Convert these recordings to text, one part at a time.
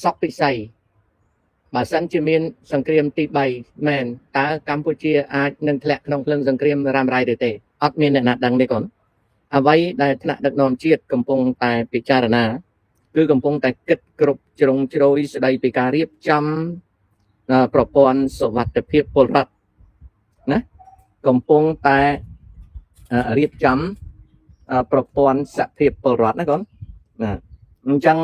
សក់ពិសីបើសិនជាមានសង្គ្រាមទី3មែនតើកម្ពុជាអាចនឹងធ្លាក់ក្នុងភ្លើងសង្គ្រាមរ៉ាំរ៉ៃឬទេអត់មានអ្នកណាដឹងទេកូនអ្វីដែលថ្នាក់ដឹកនាំជាតិកំពុងតែពិចារណាគឺកំពុងតែគិតគ្រប់ជ្រុងជ្រោយស្ដីពីការរៀបចំប្រព័ន្ធសុវត្ថិភាពពលរដ្ឋណាកំពុងតែរៀបចំប្រព័ន្ធសភាពពលរដ្ឋណាកូនណាអញ្ចឹង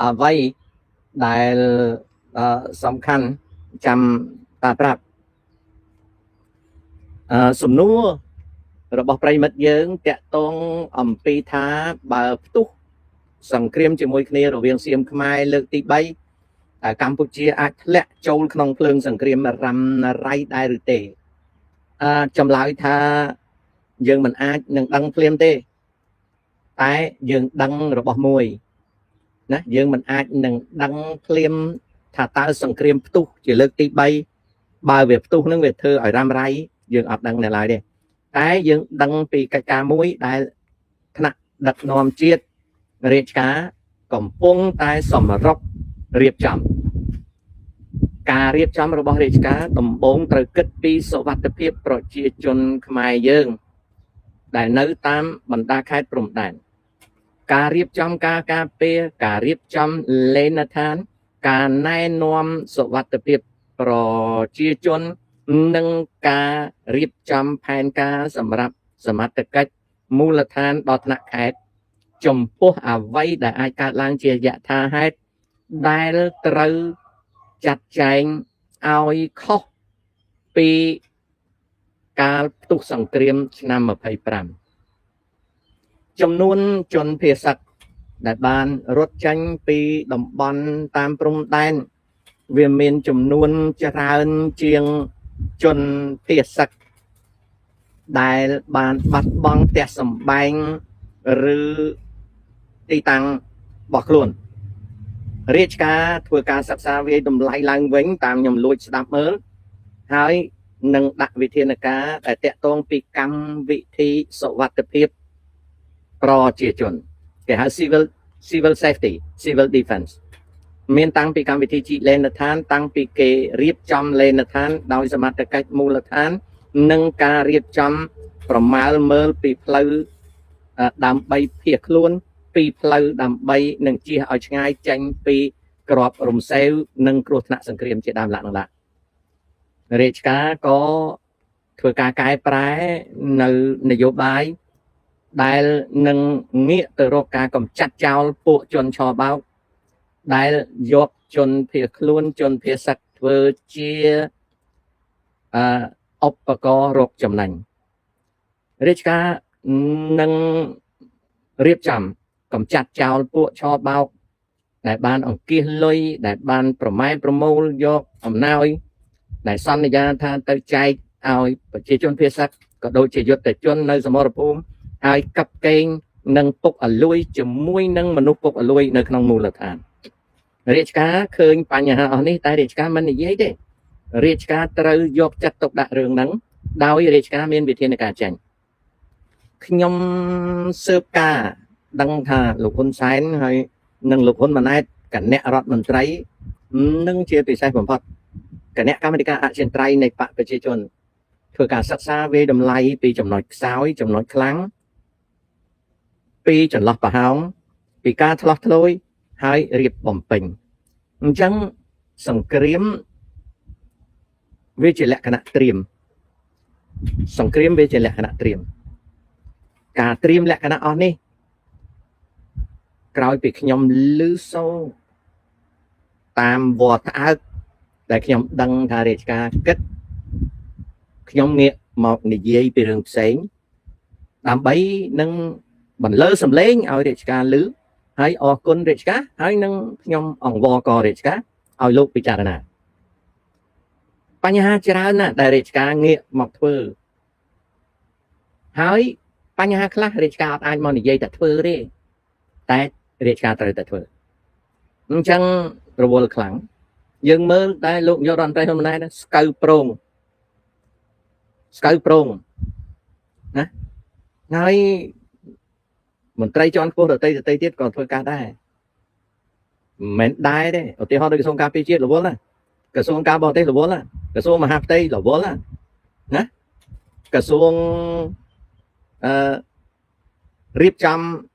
អ្វីដែលសំខាន់ចាំតាប្រាប់សំណួររបស់ប្រិមិត្តយើងតាក់ទងអំពីថាបើផ្ទុះសង្គ្រាមជាមួយគ្នារវាងសៀមខ្មែរលើកទី3កម្ពុជាអាចធ្លាក់ចូលក្នុងភ្លើងសង្គ្រាមរ៉ាំរ៉ៃដែរឬទេចម្លើយថាយើងមិនអាចនឹងដឹងភ្លាមទេតែយើងដឹងរបស់មួយណាយើងមិនអាចនឹងដឹងភ្លាមថាតើសង្គ្រាមផ្ទុះជាលើកទី3បើវាផ្ទុះនឹងវាធ្វើឲ្យរ៉ាំរ៉ៃយើងអត់ដឹងនៅឡើយទេតែយើងដឹងពីកិច្ចការមួយដែលថ្នាក់ដឹកនាំជាតិរាជការកំពុងតែសម្រុករៀបចំការរៀបចំរបស់រាជការដំបូងត្រូវគិតពីសុវត្ថិភាពប្រជាជនខ្មែរយើងដែលនៅតាមបណ្ដាខេត្តព្រំដែនការរៀបចំការការពារការរៀបចំលេនដ្ឋានការណែនាំសុវត្ថិភាពប្រជាជននិងការរៀបចំផែនការសម្រាប់សមត្ថកិច្ចមូលដ្ឋានដល់ថ្នាក់ខេត្តចំពោះអ្វីដែលអាចកើតឡើងជាយថាហេតុដែលត្រូវចាត់ចែងឲ្យខុសពីការផ្ទុះសង្គ្រាមឆ្នាំ25ចំនួនជនភៀសកដែលបានរត់ចេញពីតំបន់តាមព្រំដែនវាមានចំនួនច្រើនជាងជនភៀសកដែលបានបាត់បង់ផ្ទះសម្បែងឬទីតាំងរបស់ខ្លួនរាជការធ្វើការសិក្សាវិយតម្លៃឡើងវិញតាមខ្ញុំលួចស្ដាប់មើលហើយនឹងដាក់វិធានការដែលតាក់ទងពីកម្មវិធីសុវត្ថិភាពប្រជាជនគេហៅ civil safety civil defense មានតាំងពីកម្មវិធីជីកលេនដ្ឋានតាំងពីគេរៀបចំលេនដ្ឋានដោយសមត្ថកិច្ចមូលដ្ឋាននិងការរៀបចំប្រមាលមើលពីផ្លូវដើម្បីភៀសខ្លួនពីផ្លូវដើម្បីនឹងជៀសឲ្យឆ្ងាយចេញពីក្របរំសេវនិងគ្រោះថ្នាក់សង្គ្រាមជាដើមឡើងឡើងរាជការក៏ធ្វើការកែប្រែនៅនយោបាយដែលនឹងងាកទៅរកការកម្ចាត់ចោលពួកជនឆបោកដែលយកជនភៀសខ្លួនជនភៀសសឹកធ្វើជាឧបករណ៍រកចំណេញរាជការនឹងរៀបចំកម្ចាត់ចោលពួកឆបោកដែលបានអង្គាសលុយដែលបានប្រម៉ែប្រមូលយកអំណោយដែលសន្យាថាទៅចែកឲ្យប្រជាជនភៀសសឹកក៏ដូចជាយុទ្ធជននៅសមរភូមិហើយកັບកេងនិងពុកអលួយជាមួយនឹងមនុស្សពុកអលួយនៅក្នុងមូលដ្ឋានរាជការឃើញបញ្ហាអស់នេះតែរាជការមិននិយាយទេរាជការត្រូវយកចិត្តទុកដាក់រឿងហ្នឹងដោយរាជការមានវិធានការចេញខ្ញុំស៊ើបការដឹងថាលោកហ៊ុនសែនហើយនិងលោកហ៊ុនម៉ាណែតគណៈរដ្ឋមន្ត្រីនឹងជាពិសេសបំផុតគណៈកម្មាធិការអចិន្ត្រៃយ៍នៃបកប្រជាជនធ្វើការសិក្សាវិយតម្លៃពីចំណុចខ្សោយចំណុចខ្លាំងពីចន្លោះប្រហោងពីការឆ្លោះឆ្លួយហើយរៀបបំពេញអញ្ចឹងសង្គ្រាមវាជាលក្ខណៈត្រៀមសង្គ្រាមវាជាលក្ខណៈត្រៀមការត្រៀមលក្ខណៈអស់នេះក្រោយពីខ្ញុំឮសូរតាមវត្តផ្អើកដែលខ្ញុំដឹងថារាជការគិតខ្ញុំងាកមកនិយាយពីរឿងផ្សេងដើម្បីនឹងបន្លឺសម្លេងឲ្យរាជការឮហើយអរគុណរាជការហើយនឹងខ្ញុំអង្វរកររាជការឲ្យលោកពិចារណាបញ្ហាច្រើនណាស់ដែលរាជការងាកមកធ្វើហើយបញ្ហាខ្លះរាជការអត់អាចមកនិយាយតែធ្វើទេតែរាជការត្រូវតែធ្វើអញ្ចឹងរវល់ខ្លាំងយើងមើលតែលោកនាយករដ្ឋមន្ត្រីហ៊ុនម៉ាណែតស្កៅប្រងណាហើយមន្ត្រីជាន់ខ្ពស់ដទៃទៀតក៏ធ្វើការដែរ mình đai đấy ở tiêu họ được sông cà phê chiết là vốn là cái sông cà bò tây là vốn là cái sông mà hạt tây là vốn là nè cái sông riệp trăm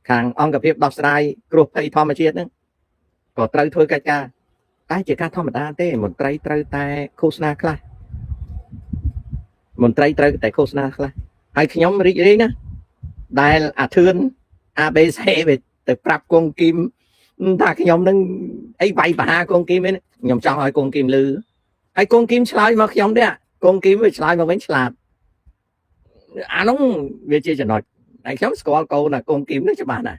hàng ông cà phê đọc sai group hay thom mà chiết nữa có trời thôi cái cha cái chỉ ca thom mà ta thế một trời tại Kosna khai một trời tại Kosna khai hai nhóm rít rít nè đại thươn ABC về từ prap con kim ta cái nhóm đang ấy vay bà con kim ấy nhóm cho hỏi con kim lư hay con kim slide mà nhóm đấy con kim với slide mà vẫn slide nó về chia cho nói anh nhóm score câu là con kim đó cho bạn này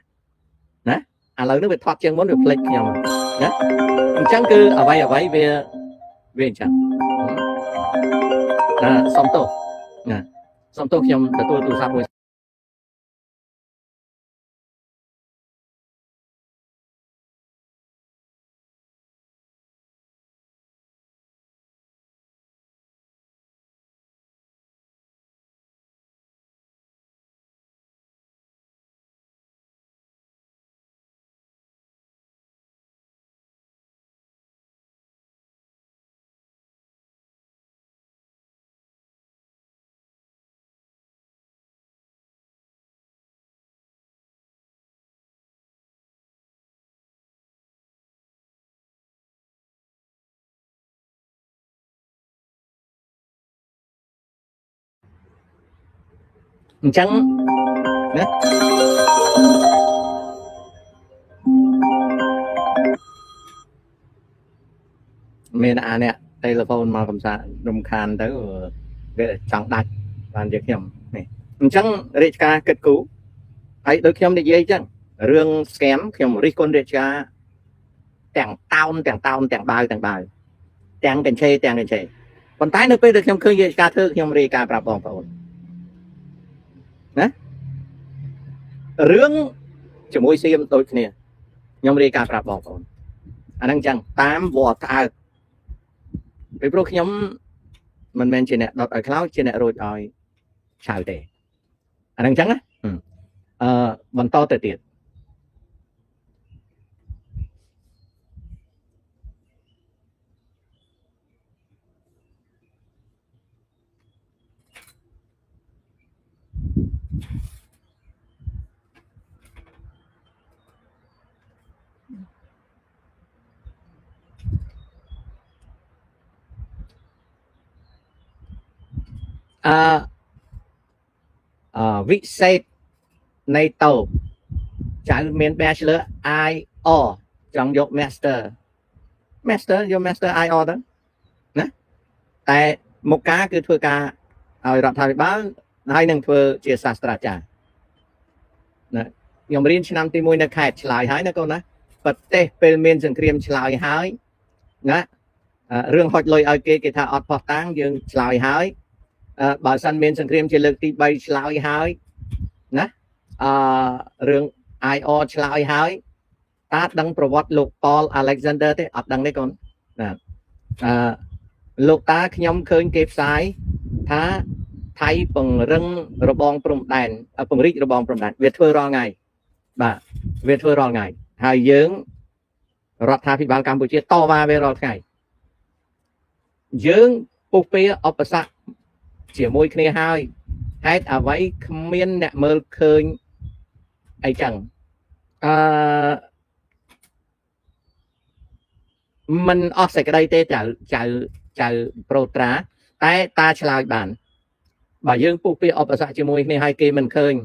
nè lớn nó bị thoát chân muốn được play nhóm nhé chẳng cứ ở vay về chẳng xong tôi nhóm tôi sao rồi chẳng nè mình nè telephone mà cầm sa rung khan tới về chẳng đặt bàn việc nhầm này chẳng để ca kết cú ấy đôi khi để dây chẳng rương scam khi một con để cha tàng bài tàng đèn chơi còn tái nước bây được trong khơi ca thơ khi đi ca bạc bỏng phổi nè rương chỉ môi xiêm tôi nè nhom đi ca bạc bỏng phổi anh đang chẳng tám vỏ thà cái pro nhóm mình chỉ nè đọt ở cloud chỉ nè rồi rồi xài để anh đang chẳng á bằng to từ tiền vị xe này tàu trái miền bachelor IO trong dục master vô master IO đó nè tại một cá cứ thưa ca ở đoạn thời báo hai năng thưa chia sastra trả nè nhom riêng năm tí mùi nó khai lại hái nó câu nè bật tê bên miền rừng kriêm lại hái nè rương hot lôi ở kia thà ọt bọt tang dương lại hái bà sanh miền rừng kriêm chỉ lực tí bay lại hái nè rương IO lại hái ta đăng provot lục Paul Alexander thế ọt đăng đấy con nè lục ta nhóm khơi kịp sai thá thay bằng rừng robong prom đàn bằng rít robong prom đàn Việt thưa ro ngày bà Việt thưa ro ngày hai dưỡng rọt tha phi bang Campuchia to va về rọt ngày dưỡng bục phía opposite chỉ môi kia hai hết ở vậy miên nè mơ khơi ấy chẳng mình offset cái đây tê chào protra tại ta lại bản bà dương bục phía opposite chỉ môi này hai kia mình khơi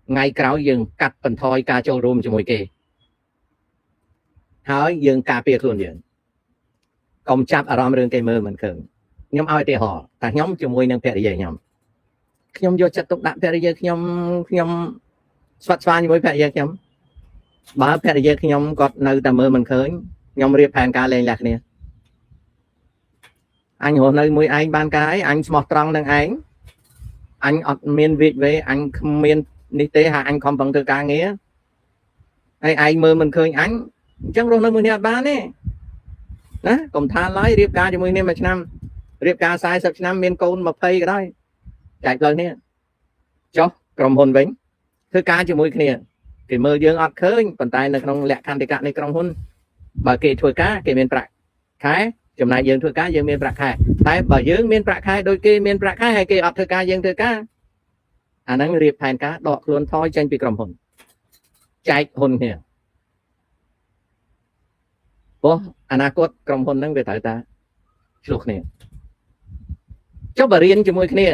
ngay cáo dừng cắt phần thoi ca châu rùm cho mỗi kì hỏi dừng cà phê luôn dừng công chắp ở rõm rừng cây mơ mình khởi nhóm ai tê họ ta nhóm cho mỗi nâng phép để nhóm nhóm vô chất tục đạm phép để nhóm xoát xoa như mỗi phép để nhóm bà phép để nhóm có nơi ta mơ mình khởi nhóm riêng phàn ca lên lạc nè anh hôm nay mỗi anh ban cái anh smart trăng đang anh ọt miên việc với anh không miên đi tế hạ anh không bằng từ ca nghĩa hay anh mơ mình khơi anh chẳng rồi nó mới nhà ba nè đó còn tha lái riêng ca cho mình nên mà năm riêng ca sai sập năm miên côn mà phây cái đó chạy lên nè cho cầm hồn vĩnh thứ ca cho mỗi kia គេមើលយើងអត់ឃើញប៉ុន្តែនៅក្នុងលក្ខន្តិកៈនៃក្រុមហ៊ុនបើគេធ្វើការគេមានប្រាក់ខែចំណែកយើងធ្វើការយើងមានប្រាក់ខែតែបើយើងមានប្រាក់ខែដូចគេមានប្រាក់ខែហើយគេអត់ធ្វើការយើងធ្វើការអាហ្នឹងរៀបផែនការដកខ្លួនថយចេញពីក្រុមហ៊ុនចែកហ៊ុនគ្នាព្រោះអនាគតក្រុមហ៊ុនហ្នឹងវាត្រូវតែឆ្លោះគ្នាចុះបើរៀនជាមួយគ្នា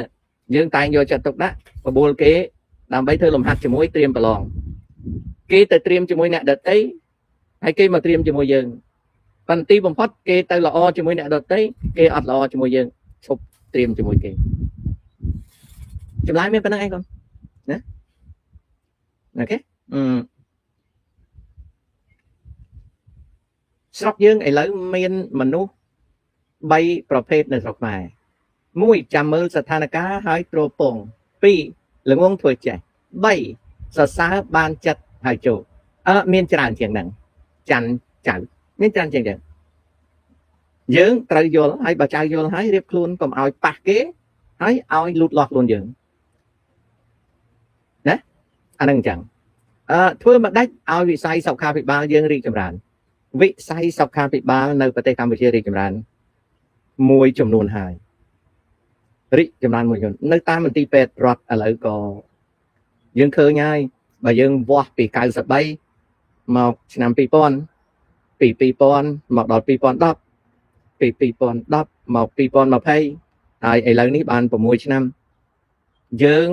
យើងតែងយកចិត្តទុកដាក់បបួលគេដើម្បីធ្វើលំហាត់ជាមួយត្រៀមប្រឡងគេទៅត្រៀមជាមួយអ្នកដតីហើយគេមកត្រៀមជាមួយយើងប៉ុន្តែទីបំផុតគេទៅល្អជាមួយអ្នកដតីគេអត់ល្អជាមួយយើងឈប់ត្រៀមជាមួយគេចម្លើយមានប៉ុណ្្នឹងឯងកូនណាអូខេស្រុកយើងឥឡូវមានមនុស្ស3ប្រភេទនៅស្រុកខ្មែរ1ចាំមើលស្ថានភាពហើយទ្រពង2ល្ងងធ្វើចេះ3សរសើរបានចិត្តហើយចូលមានច្រើនជាងហ្នឹងចាន់ចៅមានច្រើនជាងហ្នឹងយើងត្រូវយល់ហើយបើចៅយល់ហើយរៀបខ្លួនកុំឲ្យប៉ះគេហើយឲ្យលូតលាស់ខ្លួនយើងណាអាហ្នឹងអញ្ចឹងធ្វើមកដាច់ឲ្យវិស័យសុខាភិបាលយើងរីកចម្រើនវិស័យសុខាភិបាលនៅប្រទេសកម្ពុជារីកចម្រើនមួយចំនួនហើយរីកចម្រើនមួយចំនួននៅតាមមន្ទីរពេទ្យរដ្ឋឥឡូវក៏យើងឃើញហើយបើយើងវាស់ពី93មកឆ្នាំ2000ពី2000មកដល់2010ពី2010មក2020ហើយឥឡូវនេះបាន6ឆ្នាំយើង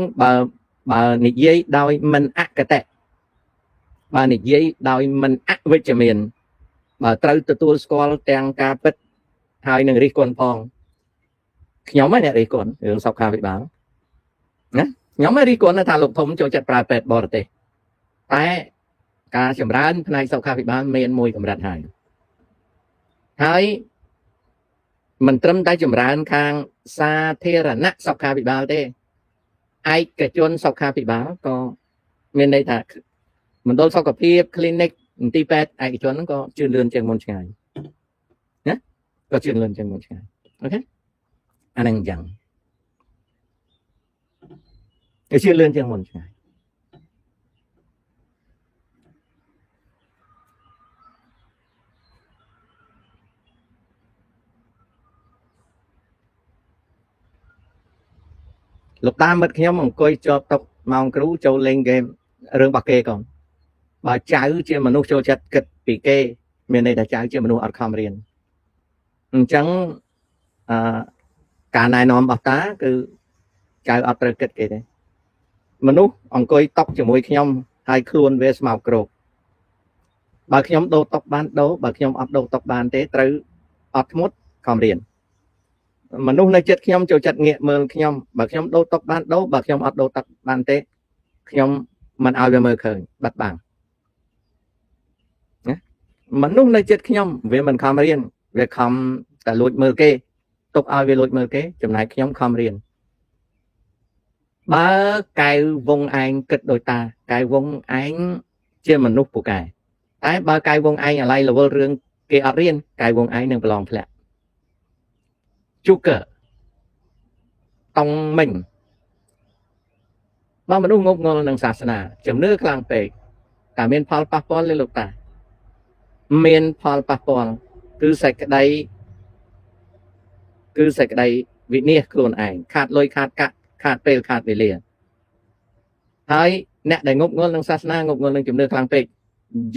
បើនិយាយដោយមិនអកតៈបើនិយាយដោយមិនអវិជ្ជមានបើត្រូវទទួលស្គាល់ទាំងការពិតហើយនឹងរិះគន់ផងខ្ញុំហ្នឹងអ្នករិះគន់រឿងសុខាភិបាលណាខ្ញុំមិនរិះគន់ថាលោកធំចូលចិត្តប្រើពេទ្យបរទេសតែការចម្រើនផ្នែកសុខាភិបាលមានមួយកម្រិតហើយមិនត្រឹមតែចម្រើនខាងសាធារណសុខាភិបាលទេឯកជនសុខាភិបាលក៏មានន័យថាមណ្ឌលសុខភាព clinic មន្ទីរពេទ្យឯកជនហ្នឹងក៏ជឿនលឿនជាងមុនឆ្ងាយណាក៏ជឿនលឿនជាងមុនឆ្ងាយអូខេអាហ្នឹងអញ្ចឹងគេជឿនលឿនជាងមុនឆ្ងាយលោកតាមិត្តខ្ញុំអង្គុយជាប់តុម៉ោងគ្រូចូលលេងហ្គេមរឿងរបស់គេកូនបើចៅជាមនុស្សចូលចិត្តគិតពីគេមានន័យថាចៅជាមនុស្សអត់ខំរៀនអញ្ចឹងការណែនាំរបស់តាគឺចៅអត់ត្រូវគិតគេទេមនុស្សអង្គុយតុជាមួយខ្ញុំហើយខ្លួនវាស្មោកគ្រោកបើខ្ញុំដូរតុបានដូរបើខ្ញុំអត់ដូរតុបានទេត្រូវអត់ធ្មត់ខំរៀនមនុស្សនៅចិត្តខ្ញុំចូលចិត្តងាកមើលខ្ញុំបើខ្ញុំដូរតុបានដូរបើខ្ញុំអត់ដូរតុបានទេខ្ញុំមិនឲ្យវាមើលឃើញបាត់បាំងណាមនុស្សនៅចិត្តខ្ញុំវាមិនខំរៀនវាខំតែលួចមើលគេទុកឲ្យវាលួចមើលគេចំណែកខ្ញុំខំរៀនបើកែវវងឯងគិតដូចតាកែវវងឯងជាមនុស្សពូកែតែបើកែវវងឯងអាឡ័យរវល់រឿងគេអត់រៀនកែវវងឯងនឹងប្រឡងធ្លាក់ជូកឺតង់មិញបើមនុស្សងប់ងល់នឹងសាសនាជំនឿខ្លាំងពេកតែមានផលប៉ះពាល់លើលោកតាមានផលប៉ះពាល់គឺសេចក្តីវិនិច្ឆ័យខ្លួនឯងខាតលុយខាតកាក់ខាតពេលខាតវេលាហើយអ្នកដែលងប់ងល់នឹងសាសនាងប់ងល់នឹងជំនឿខ្លាំងពេក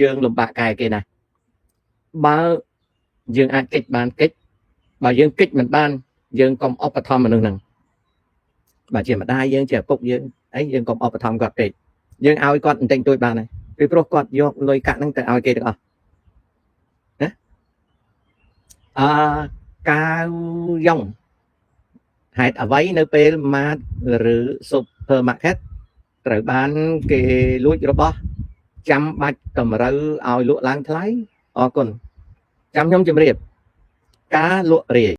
យើងលំបាកកែគេណាបើយើងអាចកិច្ចបានកិច្ចបើយើងកិច្ចមិនបានយើងកុំឧបត្ថម្ភមនុស្សហ្នឹងបើជាម្ដាយយើងជាឪពុកយើងអីយើងកុំឧបត្ថម្ភគាត់ពេកយើងឲ្យគាត់បន្តិចតួចបានហើយពីព្រោះគាត់យកលុយកាក់ហ្នឹងទៅឲ្យគេទាំងអស់ណាកាវយ៉ងហេតុអ្វីនៅពេលម៉ាតឬ supermarket ត្រូវបានគេលួចរបស់ចាំបាច់តម្រូវឲ្យលក់ឡើងថ្លៃអរគុណចាំខ្ញុំជម្រាបការលក់រាយ